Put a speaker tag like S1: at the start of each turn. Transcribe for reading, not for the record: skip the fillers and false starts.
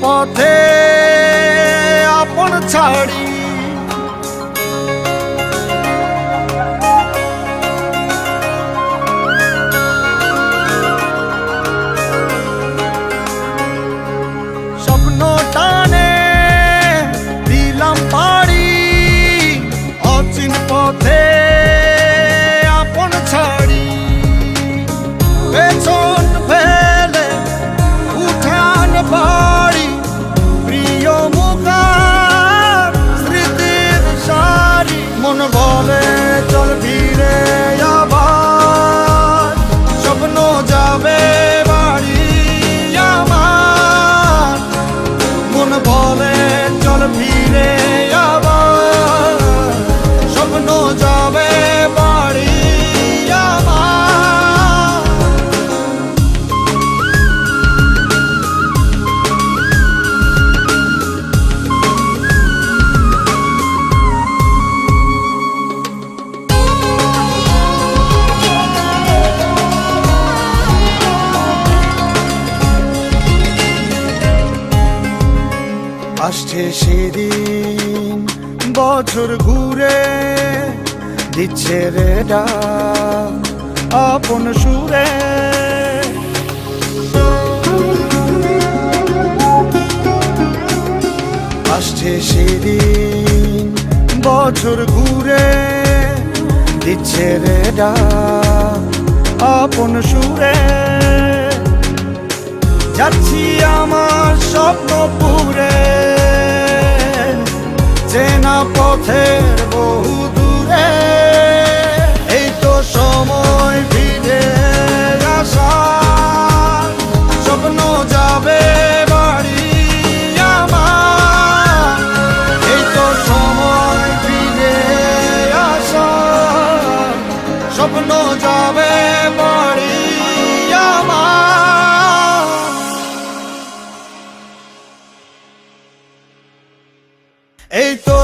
S1: পথে আপন ছাড়ি স্বপ্ন টানে দিলাম পাড়ি অচিন পথে আপন ছাড়ি পেছন ফেলে উঠান বাড়ি প্রিয় মুখার স্মৃতির সারি মন বলে চল ফিরে আবার স্বপ্ন যাবে বাড়ি আমার মন বলে চল ফিরে আবার স্বপ্ন যাবে বাড়ি আমার আসছে সেদিন বছর ঘুরে দিচ্ছে রে ডাক আপন সুরে আসছে সেদিন বছর ঘুরে দিচ্ছে রে ডাক আপন সুরে যাচ্ছি আমার স্বপ্ন পুরে চেনা পথের বহু দূরে এই তো সময় ফিরে আসার স্বপ্ন যাবে বাড়ি আমার এই তো সময় ফিরে আসার স্বপ্ন যাবে বাড়ি আমার এই তো